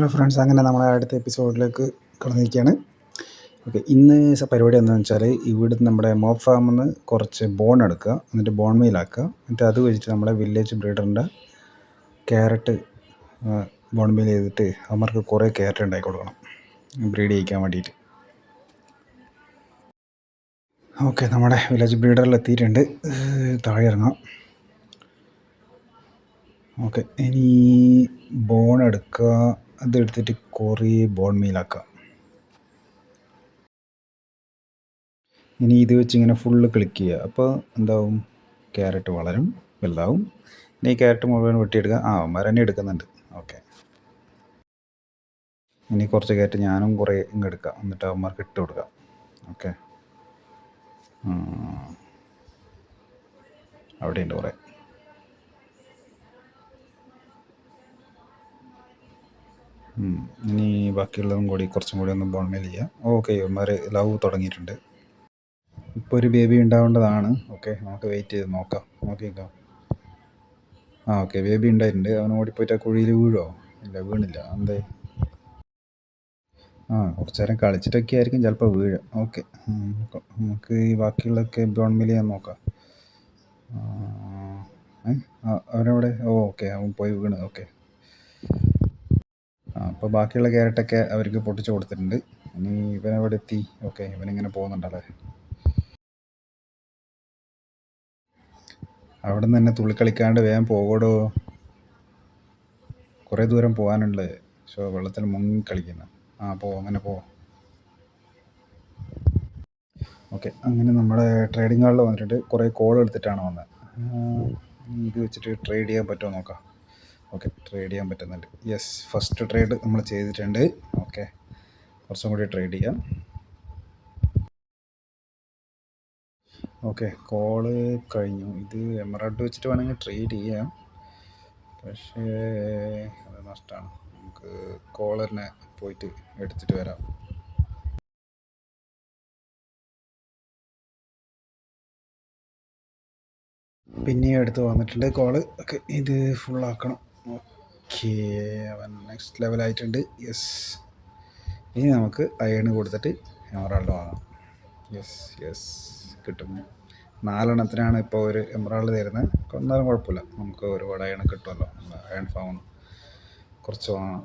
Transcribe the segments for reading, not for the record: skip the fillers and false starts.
Hello friends, അങ്ങനെ നമ്മളെ അടുത്ത എപ്പിസോഡിലേക്ക് കടന്നിരിക്കുകയാണ്. ഓക്കെ, ഇന്ന് പരിപാടി എന്താണെന്ന് വെച്ചാൽ, ഇവിടുന്ന് നമ്മുടെ മോപ്പ് ഫാമിൽ നിന്ന് കുറച്ച് ബോൺ എടുക്കുക, എന്നിട്ട് ബോൺ മീലാക്കുക, എന്നിട്ട് അത് വെച്ചിട്ട് നമ്മുടെ വില്ലേജ് ബ്രീഡറിൻ്റെ ക്യാരറ്റ് ബോൺ മീൽ ചെയ്തിട്ട് അവർക്ക് കുറേ ക്യാരറ്റ് ഉണ്ടാക്കി കൊടുക്കണം, ബ്രീഡ് ചെയ്യിക്കാൻ വേണ്ടിയിട്ട്. ഓക്കെ, നമ്മുടെ വില്ലേജ് ബ്രീഡറിൽ എത്തിയിട്ടുണ്ട്. താഴെ ഇറങ്ങാം. ഓക്കെ, ഇനി ബോൺ എടുക്കുക, അതെടുത്തിട്ട് കുറേ ബോൺ മീലാക്കുക. ഇനി ഇത് വെച്ച് ഇങ്ങനെ ഫുള്ള് ക്ലിക്ക് ചെയ്യുക. അപ്പോൾ എന്താവും, ക്യാരറ്റ് വളരും, വലുതാവും. ഇനി ഈ ക്യാരറ്റ് മുഴുവൻ വെട്ടിയെടുക്കുക. അവന്മാർ തന്നെ എടുക്കുന്നുണ്ട്. ഓക്കെ, ഇനി കുറച്ച് ക്യാരറ്റ് ഞാനും കുറേ ഇങ്ങ് എടുക്കാം, എന്നിട്ട് അവന്മാർക്ക് ഇട്ട് കൊടുക്കാം. ഓക്കെ, അവിടെയുണ്ട് കുറേ. ഇനി ബാക്കിയുള്ളതും കൂടി കുറച്ചും കൂടി ഒന്ന് ബോൺമേൽ ചെയ്യാം. ഓക്കെ, ഇവന്മാർ ലവ് തുടങ്ങിയിട്ടുണ്ട്. ഇപ്പോൾ ഒരു ബേബി ഉണ്ടാവേണ്ടതാണ്. ഓക്കെ, നമുക്ക് വെയിറ്റ് ചെയ്ത് നോക്കാം, നോക്കിക്കാം. ഓക്കെ, ബേബി ഉണ്ടായിട്ടുണ്ട്. അവൻ ഓടിപ്പോയിട്ട് ആ കുഴിയിൽ വീഴുമോ? ഇല്ല, വീണില്ല. എന്തേ? കുറച്ച് നേരം കളിച്ചിട്ടൊക്കെ ആയിരിക്കും ചിലപ്പോൾ വീഴുക. ഓക്കെ, നമുക്ക് ഈ ബാക്കിയുള്ളതൊക്കെ ബോൺമേൽ ചെയ്യാൻ നോക്കാം. അവനവിടെ? ഓക്കെ, അവൻ പോയി വീണ്. ഓക്കെ, അപ്പോൾ ബാക്കിയുള്ള ക്യാരറ്റൊക്കെ അവർക്ക് പൊട്ടിച്ച് കൊടുത്തിട്ടുണ്ട്. ഇനി ഇവനവിടെ എത്തി. ഓക്കെ, ഇവനിങ്ങനെ പോകുന്നുണ്ടല്ലേ. അവിടെ നിന്ന് തന്നെ തുള്ളിക്കളിക്കാണ്ട് വേഗം പോകടോ. കുറേ ദൂരം പോകാനുണ്ട്. വെള്ളത്തിൽ മുങ്ങി കളിക്കുന്നു. അങ്ങനെ പോ. ഓക്കെ, അങ്ങനെ നമ്മുടെ ട്രേഡിംഗ് ഹാളിൽ വന്നിട്ട് കുറേ കോൾ എടുത്തിട്ടാണ് വന്നത്. ഇത് വെച്ചിട്ട് ട്രേഡ് ചെയ്യാൻ പറ്റുമോ നോക്കാം. ഓക്കെ, ട്രേഡ് ചെയ്യാൻ പറ്റുന്നുണ്ട്. യെസ്, ഫസ്റ്റ് ട്രേഡ് നമ്മൾ ചെയ്തിട്ടുണ്ട്. ഓക്കെ, കുറച്ചും കൂടി ട്രേഡ് ചെയ്യാം. ഓക്കെ, കോള് കഴിഞ്ഞു. ഇത് എമറാൾഡ് വെച്ചിട്ട് വേണമെങ്കിൽ ട്രേഡ് ചെയ്യാം, പക്ഷേ അത് നഷ്ടമാണ്. നമുക്ക് കോൾ തന്നെ പോയിട്ട് എടുത്തിട്ട് വരാം. പിന്നെയും എടുത്ത് വന്നിട്ടുണ്ട് കോള്. ഓക്കെ, ഇത് ഫുള്ളാക്കണം. ഓക്കെ, അവൻ നെക്സ്റ്റ് ലെവലായിട്ടുണ്ട്. യെസ്, ഇനി നമുക്ക് അയണ് കൊടുത്തിട്ട് എമറാൾഡ് വാങ്ങാം. യെസ്, കിട്ടും. 4 എണ്ണത്തിനാണ് ഇപ്പോൾ ഒരു എമറാൾഡ് തരുന്നത്. എന്നാലും കുഴപ്പമില്ല, നമുക്ക് ഒരുപാട് അയൺ കിട്ടുമല്ലോ. അയൺ ഫാം കുറച്ച് വാങ്ങാം.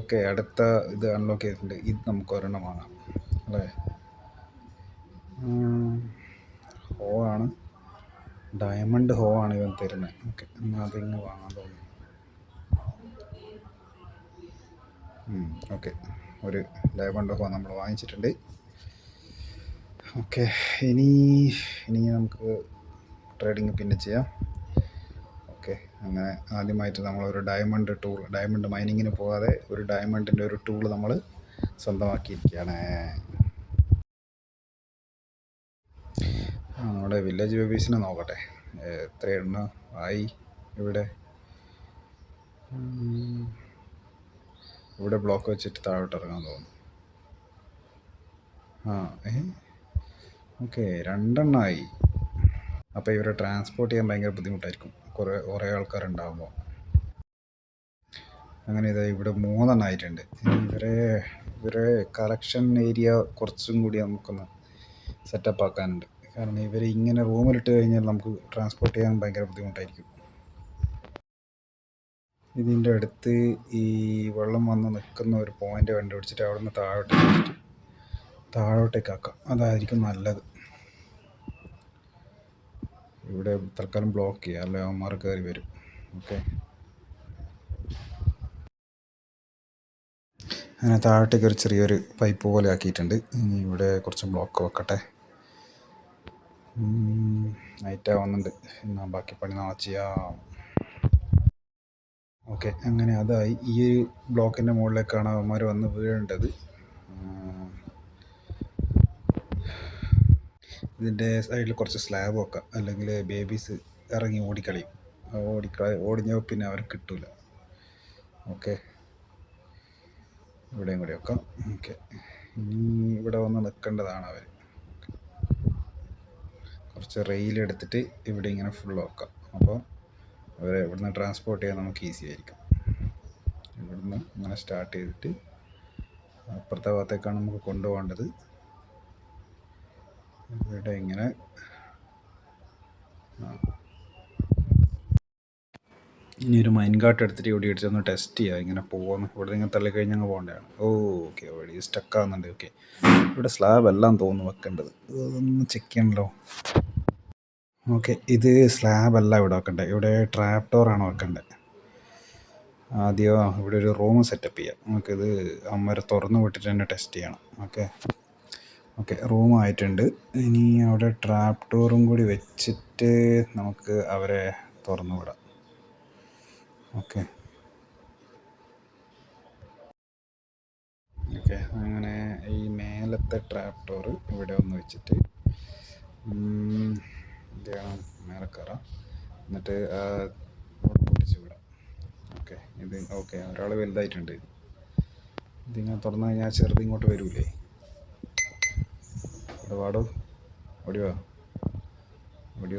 ഓക്കെ, അടുത്ത ഇത് അൺലോക്ക് ചെയ്തിട്ടുണ്ട്. ഇത് നമുക്ക് ഒരെണ്ണം വാങ്ങാം അല്ലേ. ഹോ ആണ്, ഡയമണ്ട് ഹോ ആണ് ഇവൻ തരുന്നത്. ഓക്കെ, എന്നാൽ അതിങ്ങ് വാങ്ങാൻ തോന്നുന്നു. ഓക്കെ, ഒരു ഡയമണ്ട് ഹോ നമ്മൾ വാങ്ങിച്ചിട്ടുണ്ട്. ഓക്കെ, ഇനി നമുക്ക് ട്രേഡിങ് പിന്നെ ചെയ്യാം. ഓക്കെ, അങ്ങനെ ആദ്യമായിട്ട് നമ്മളൊരു ഡയമണ്ട് മൈനിങ്ങിന് പോകാതെ ഒരു ഡയമണ്ടിൻ്റെ ഒരു ടൂൾ നമ്മൾ സ്വന്തമാക്കിയിരിക്കുകയാണ്. നമ്മുടെ വില്ലേജ് ബേബീസിനെ നോക്കട്ടെ, എത്ര എണ്ണം ആയി ഇവിടെ. ഇവിടെ ബ്ലോക്ക് വെച്ചിട്ട് താഴോട്ട് ഇറങ്ങാൻ തോന്നുന്നു. ഓക്കെ, 2 എണ്ണമായി. അപ്പോൾ ഇവരെ ട്രാൻസ്പോർട്ട് ചെയ്യാൻ ഭയങ്കര ബുദ്ധിമുട്ടായിരിക്കും, കുറേ ആൾക്കാരുണ്ടാകുമ്പോൾ. അങ്ങനെ ഇവിടെ 3 എണ്ണം ആയിട്ടുണ്ട്. ഇവരെ കളക്ഷൻ ഏരിയ കുറച്ചും കൂടി നമുക്കൊന്ന് സെറ്റപ്പ് ആക്കാനുണ്ട്. കാരണം ഇവർ ഇങ്ങനെ റൂമിലിട്ട് കഴിഞ്ഞാൽ നമുക്ക് ട്രാൻസ്പോർട്ട് ചെയ്യാൻ ഭയങ്കര ബുദ്ധിമുട്ടായിരിക്കും. ഇതിൻ്റെ അടുത്ത് ഈ വെള്ളം വന്ന് നിൽക്കുന്ന ഒരു പോയിൻ്റ് കണ്ടുപിടിച്ചിട്ട് അവിടെ നിന്ന് താഴോട്ടേക്കാക്കാം. അതായിരിക്കും നല്ലത്. ഇവിടെ തൽക്കാലം ബ്ലോക്ക് ചെയ്യുക, അല്ലെ അവന്മാർ കയറി വരും. ഓക്കെ, അങ്ങനെ താഴോട്ടേക്ക് ഒരു ചെറിയൊരു പൈപ്പ് പോലെ ആക്കിയിട്ടുണ്ട്. ഇനി ഇവിടെ കുറച്ച് ബ്ലോക്ക് വെക്കട്ടെ. നൈറ്റാവുന്നുണ്ട്. എന്നാൽ ബാക്കി പണി നാളെ ചെയ്യാം. ഓക്കെ, അങ്ങനെ അതായി. ഈ ബ്ലോക്കിൻ്റെ മുകളിലേക്കാണ് അവന്മാർ വന്ന് വീഴേണ്ടത്. ഇതിൻ്റെ സൈഡിൽ കുറച്ച് സ്ലാബ് വെക്കാം, അല്ലെങ്കിൽ ബേബീസ് ഇറങ്ങി ഓടിക്കളയും. ഓടിഞ്ഞ പിന്നെ അവർ കിട്ടില്ല. ഓക്കെ, ഇവിടെയും കൂടി വെക്കാം. ഓക്കെ, ഇനി ഇവിടെ വന്ന് നിൽക്കേണ്ടതാണ് അവർ. കുറച്ച് റെയിലെടുത്തിട്ട് ഇവിടെ ഇങ്ങനെ ഫുൾ വെക്കാം. അപ്പോൾ അവരെ ഇവിടുന്ന് ട്രാൻസ്പോർട്ട് ചെയ്യാൻ നമുക്ക് ഈസി ആയിരിക്കും. ഇവിടുന്ന് ഇങ്ങനെ സ്റ്റാർട്ട് ചെയ്തിട്ട് അപ്പുറത്തെ ഭാഗത്തേക്കാണ് നമുക്ക് കൊണ്ടുപോകേണ്ടത്. ഇവിടെ ഇങ്ങനെ ഇനി ഒരു മൈൻ കാർട്ട് എടുത്തിട്ട് ഇവിടെ ഇടിച്ചൊന്ന് ടെസ്റ്റ് ചെയ്യുക ഇങ്ങനെ പോകുമെന്ന്. ഇവിടെ നിങ്ങൾ തള്ളിക്കഴിഞ്ഞാൽ അങ്ങ് പോകേണ്ടതാണ്. ഓക്കെ വഴി സ്റ്റക്കാകുന്നുണ്ട്. ഓക്കെ, ഇവിടെ സ്ലാബ് എല്ലാം തോന്നുന്നു വെക്കേണ്ടത്. ഇതൊന്ന് ചെക്ക് ചെയ്യണമല്ലോ. ഓക്കെ, ഇത് സ്ലാബ് അല്ല ഇവിടെ വെക്കേണ്ടത്, ഇവിടെ ട്രാപ്പ് ഡോറാണ് വെക്കേണ്ടത്. ആദ്യം ഇവിടെ ഒരു റൂം സെറ്റപ്പ് ചെയ്യാം. നമുക്കിത് അമ്മരെ തുറന്ന് വിട്ടിട്ട് തന്നെ ടെസ്റ്റ് ചെയ്യണം. ഓക്കെ റൂം ആയിട്ടുണ്ട്. ഇനി അവിടെ ട്രാപ്പ് ഡോറും കൂടി വെച്ചിട്ട് നമുക്ക് അവരെ തുറന്നു വിടാം. ഓക്കെ അങ്ങനെ ഈ മേലത്തെ ട്രാപ്പ് ഡോർ ഇവിടെ ഒന്ന് വെച്ചിട്ട് എന്ത് ചെയ്യണം, മേലെ കയറാം. എന്നിട്ട് പൊട്ടിച്ച് വിടാം. ഇത് ഒരാൾ വലുതായിട്ടുണ്ട്. ഇതിങ്ങനെ തുറന്നു കഴിഞ്ഞാൽ ചെറുത് ഇങ്ങോട്ട് വരൂലേ? ഇവിടെ വാടോ, ഓടിയോ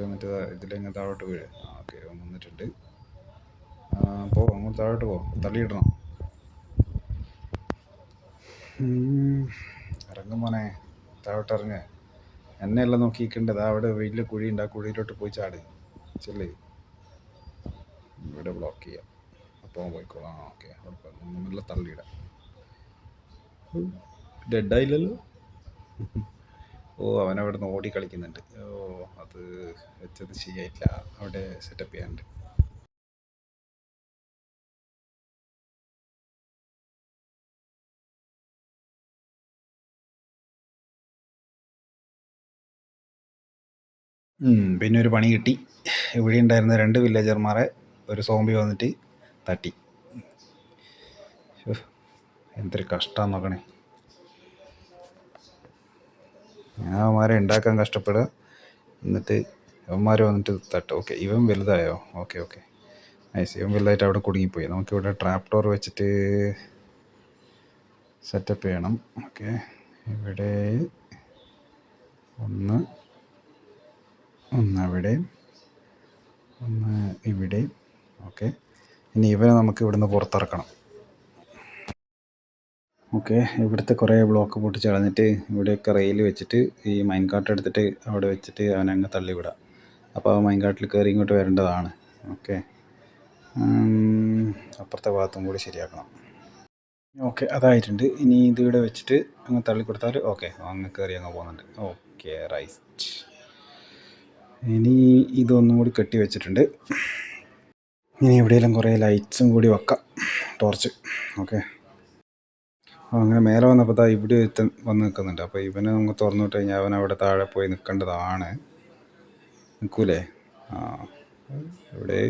വന്നിട്ട് ഇതിലെങ്ങനെ താഴോട്ട് വീഴ്. വന്നിട്ടുണ്ട്. അങ്ങോട്ട് താഴോട്ട് തള്ളിയിടണം. ഇറങ്ങും മോനെ, താഴോട്ട് ഇറങ്ങ്. എന്നെയല്ല നോക്കിക്കേണ്ടത്. അവിടെ വലിയ കുഴിയുണ്ട്, ആ കുഴിയിലോട്ട് പോയി ചാട്. ചെല്ല്. ഇവിടെ ബ്ലോക്ക് ചെയ്യാം, അപ്പോൾ പോയിക്കോളാം. ഒന്നുമില്ല, തള്ളിയിടാം. ഡെഡായില്ലല്ലോ. അവനവിടെ നിന്ന് ഓടി കളിക്കുന്നുണ്ട്. അത് വെച്ചത് ശരിയായിട്ടില്ല, അവിടെ സെറ്റപ്പ് ചെയ്യാനുണ്ട്. പിന്നെ ഒരു പണി കിട്ടി. ഇവിടെ ഉണ്ടായിരുന്ന 2 വില്ലേജർമാരെ ഒരു സോംബി വന്നിട്ട് തട്ടി. എന്തൊരു കഷ്ടമാണെന്ന് നോക്കണേ. ഞാൻ അവന്മാരെ ഉണ്ടാക്കാൻ കഷ്ടപ്പെടുക, എന്നിട്ട് അവന്മാർ വന്നിട്ട് തട്ടും. ഇവൻ വലുതായോ? Okay nice. ഇവൻ വലുതായിട്ട് അവിടെ കുടുങ്ങിപ്പോയി. നമുക്കിവിടെ ട്രാപ്പ് ഡോർ വെച്ചിട്ട് സെറ്റപ്പ് ചെയ്യണം. ഇവിടെ ഒന്ന് അവിടെ, ഒന്ന് ഇവിടെ. ഇനി ഇവനെ നമുക്ക് ഇവിടുന്ന് പുറത്തിറക്കണം. ഇവിടുത്തെ കുറേ ബ്ലോക്ക് പൊട്ടിച്ച് കളഞ്ഞിട്ട് ഇവിടെയൊക്കെ റെയിൽ വെച്ചിട്ട് ഈ മൈൻ കാർട്ട് എടുത്തിട്ട് അവിടെ വെച്ചിട്ട് അവനങ്ങ് തള്ളിവിടാം. അപ്പോൾ ആ മൈൻ കാർട്ടിൽ കയറി ഇങ്ങോട്ട് വരേണ്ടതാണ്. അപ്പുറത്തെ ഭാഗത്തും കൂടി ശരിയാക്കണം. അതായിട്ടുണ്ട്. ഇനി ഇതിവിടെ വെച്ചിട്ട് അങ്ങ് തള്ളിക്കൊടുത്താൽ അങ്ങ് കയറി അങ്ങ് പോകുന്നുണ്ട്. റൈറ്റ്. ഇനി ഇതൊന്നും കൂടി കെട്ടി വെച്ചിട്ടുണ്ട്. ഇനി എവിടെയെങ്കിലും കുറേ ലൈറ്റ്സും കൂടി വെക്കാം, ടോർച്ച്. അങ്ങനെ മേലെ വന്നപ്പോൾ ഇവിടെ വന്ന് നിൽക്കുന്നുണ്ട്. അപ്പോൾ ഇവനെ നമുക്ക് തുറന്നു വിട്ട് കഴിഞ്ഞാൽ അവൻ അവിടെ താഴെ പോയി നിൽക്കേണ്ടതാണ്. നിൽക്കൂലേ? ഇവിടെ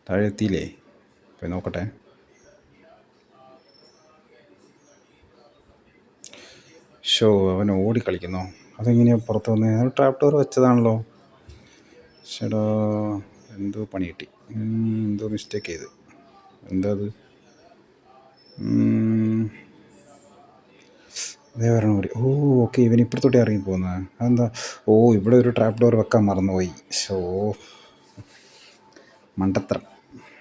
താഴെ എത്തിയില്ലേ? പോയി നോക്കട്ടെ. അവൻ ഓടിക്കളിക്കുന്നോ? അതെങ്ങനെയാണ് പുറത്ത് വന്നത്? ട്രാപ്പ് ഡോർ വെച്ചതാണല്ലോ. ചേടാ, എന്തോ പണി കിട്ടി, എന്തോ മിസ്റ്റേക്ക് ചെയ്ത്. എന്താ അത്? അതേ വരണം കൂടി. ഇവൻ ഇപ്പുറത്തോട്ട് ഇറങ്ങി പോകുന്നത് അതെന്താ? ഇവിടെ ഒരു ട്രാപ്പ് ഡോർ വെക്കാൻ മറന്നുപോയി. മണ്ടത്തരം.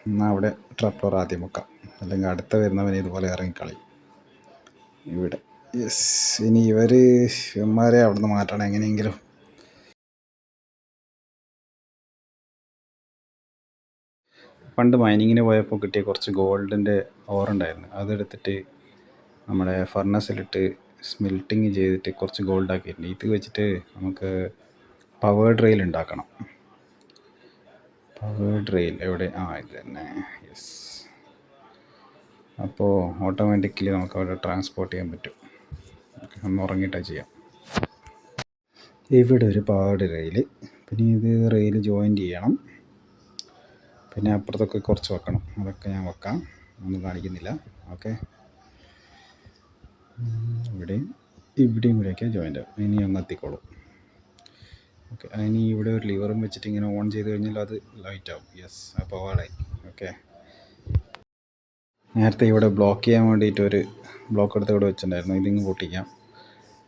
എന്നാൽ അവിടെ ട്രാപ്പ് ഡോർ ആദ്യം വെക്കാം, അല്ലെങ്കിൽ അടുത്ത വരുന്നവൻ ഇതുപോലെ ഇറങ്ങിക്കളയും. ഇവിടെ ഇനി ഇവന്മാരെ അവിടെ നിന്ന് മാറ്റണം എങ്ങനെയെങ്കിലും. പണ്ട് മൈനിങ്ങിന് പോയപ്പോൾ കിട്ടിയ കുറച്ച് ഗോൾഡിൻ്റെ ഓറുണ്ടായിരുന്നു. അതെടുത്തിട്ട് നമ്മുടെ ഫർണസിലിട്ട് സ്മെൽറ്റിങ് ചെയ്തിട്ട് കുറച്ച് ഗോൾഡ് ആക്കിയിട്ടുണ്ട്. ഇത് വെച്ചിട്ട് നമുക്ക് പവേർഡ് റെയിൽ ഉണ്ടാക്കണം. പവേർഡ് റെയിൽ എവിടെ? ഇത് തന്നെ. യെസ്. അപ്പോൾ ഓട്ടോമാറ്റിക്കലി നമുക്ക് അവിടെ ട്രാൻസ്പോർട്ട് ചെയ്യാൻ പറ്റും. ഒന്ന് ഉറങ്ങിയിട്ടാണ് ചെയ്യാം. ഇവിടെ ഒരു പവേർഡ് റെയിൽ. പിന്നെ ഇത് റെയിൽ ജോയിൻ്റ് ചെയ്യണം. പിന്നെ അപ്പുറത്തൊക്കെ കുറച്ച് വെക്കണം. അതൊക്കെ ഞാൻ വെക്കാം, ഒന്നും കാണിക്കുന്നില്ല. ഇവിടെയും കൂടെയൊക്കെ ജോയിൻ്റ് ആവും. ഇനി അങ്ങ് എത്തിക്കോളും. ഇനി ഇവിടെ ഒരു ലിവറും വെച്ചിട്ട് ഇങ്ങനെ ഓൺ ചെയ്ത് കഴിഞ്ഞാൽ അത് ലൈറ്റ് ആവും. യെസ്, അപ്പോൾ ആളായി. നേരത്തെ ഇവിടെ ബ്ലോക്ക് ചെയ്യാൻ വേണ്ടിയിട്ട് ഒരു ബ്ലോക്ക് എടുത്ത് ഇവിടെ വെച്ചിട്ടുണ്ടായിരുന്നു. ഇതിങ്ങ് പൊട്ടിക്കാം.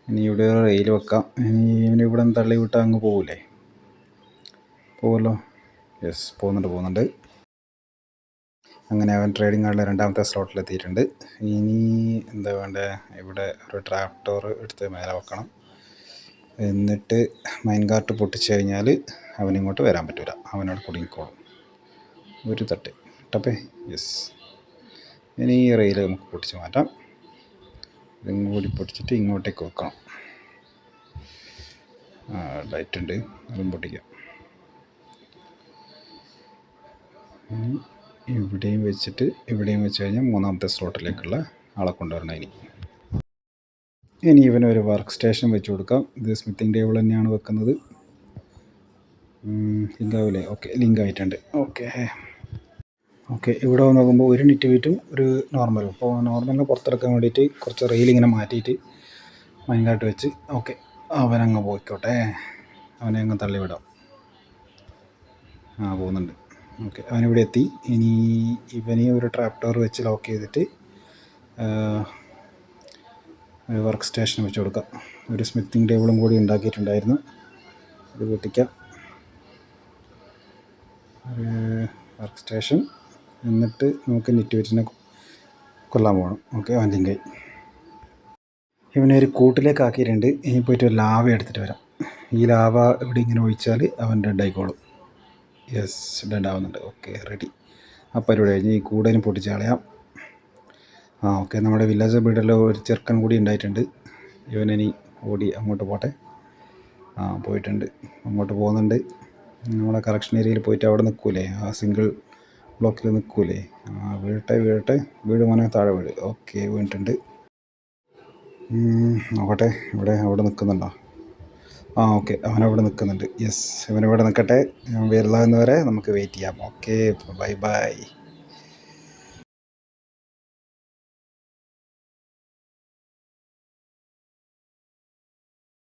ഇനി ഇവിടെ റെയിൽ വെക്കാം. ഇനി ഇവിടെ തള്ളി വിട്ടാൽ അങ്ങ് പോകില്ലേ? പോവല്ലോ. യെസ്, പോകുന്നുണ്ട്. അങ്ങനെ അവൻ ട്രേഡിംഗ് കാർഡിലെ രണ്ടാമത്തെ സ്ലോട്ടിലെത്തിയിട്ടുണ്ട്. ഇനി എന്താ വേണ്ടത്, ഇവിടെ ഒരു ട്രാപ്പ് ഡോർ എടുത്ത് മേലെ വെക്കണം. എന്നിട്ട് മൈൻ കാർട്ട് പൊട്ടിച്ച് കഴിഞ്ഞാൽ അവനിങ്ങോട്ട് വരാൻ പറ്റില്ല, അവനോട് കുടുങ്ങിക്കോളും. ഒരു ടപ്പേ. യെസ്. ഇനി ഈ റെയിൽ നമുക്ക് പൊട്ടിച്ച് മാറ്റാം. ഇതും കൂടി പൊട്ടിച്ചിട്ട് ഇങ്ങോട്ടേക്ക് വെക്കണം. ലൈറ്റ് ഉണ്ട്, അതും പൊട്ടിക്കാം. ഇവിടെയും വെച്ചിട്ട് ഇവിടെയും വെച്ച് കഴിഞ്ഞാൽ മൂന്നാമത്തെ സ്ലോട്ടിലേക്കുള്ള ആളെ കൊണ്ടുവരണം. ഇനി ഇവനൊരു വർക്ക് സ്റ്റേഷൻ വെച്ച് കൊടുക്കാം. ഇത് സ്മിത്തിങ് ടേബിൾ തന്നെയാണ് വെക്കുന്നത്. ലിങ്ക് ആവില്ലേ? ഓക്കെ, ലിങ്ക് ആയിട്ടുണ്ട്. ഓക്കെ, ഇവിടെ നോക്കുമ്പോൾ ഒരു നിറ്റ് വീറ്റും ഒരു നോർമലും. അപ്പോൾ നോർമലിനെ പുറത്തെടുക്കാൻ വേണ്ടിയിട്ട് കുറച്ച് റെയിലിങ്ങനെ മാറ്റിയിട്ട് മൈൻകാട്ട് വെച്ച് ഓക്കെ അവനങ്ങ് പോയിക്കോട്ടെ, അവനെ അങ്ങ് തള്ളിവിടാം. പോകുന്നുണ്ട്. ഓക്കെ, അവനിവിടെ എത്തി. ഇനി ഇവനെ ഒരു ട്രാപ്പ് ഡോർ വെച്ച് ലോക്ക് ചെയ്തിട്ട് ഒരു വർക്ക് സ്റ്റേഷൻ വെച്ച് കൊടുക്കാം. ഒരു സ്മിത്തിങ് ടേബിളും കൂടി ഉണ്ടാക്കിയിട്ടുണ്ടായിരുന്നു, അത് പൊട്ടിക്കാം. Work station. എന്നിട്ട് നമുക്ക് നെറ്റ് വെറ്റിനെ കൊല്ലാൻ പോകണം. ഓക്കെ, അവൻ ലിങ്കായി. ഇവനെ ഒരു കൂട്ടിലേക്ക് ആക്കിയിട്ടുണ്ട്. ഇനി പോയിട്ട് ഒരു ലാവ എടുത്തിട്ട് വരാം. ഈ ലാവ ഇവിടെ ഇങ്ങനെ ഒഴിച്ചാൽ അവൻ ഡെഡ് ആയിക്കോളും. യെസ്, ഡെഡ് ആവുന്നുണ്ട്. Okay, ready. ആ പരിപാടി കഴിഞ്ഞ് ഈ കൂടേനും പൊട്ടിച്ച് കളയാം. ഓക്കെ, നമ്മുടെ വില്ലേജ് ബീഡിൽ ഒരു ചെറുക്കൻ കൂടി ഉണ്ടായിട്ടുണ്ട്. ഇവനിനി ഓടി അങ്ങോട്ട് പോട്ടെ. പോയിട്ടുണ്ട്, അങ്ങോട്ട് പോകുന്നുണ്ട്. നമ്മുടെ കളക്ഷൻ ഏരിയയിൽ പോയിട്ട് അവിടെ നിൽക്കൂലേ, ആ സിംഗിൾ ബ്ലോക്കിൽ നിൽക്കൂലേ. വീഴട്ടെ, വീട് മോനെ, താഴെ വീട്. ഓക്കെ, വീണിട്ടുണ്ട്. നോക്കട്ടെ, അവിടെ നിൽക്കുന്നുണ്ടോ? ഓക്കെ, അവനവിടെ നിൽക്കുന്നുണ്ട്. യെസ്, ഇവനിവിടെ നിൽക്കട്ടെ. വരുന്നവരെ നമുക്ക് വെയിറ്റ് ചെയ്യാം. Okay, by.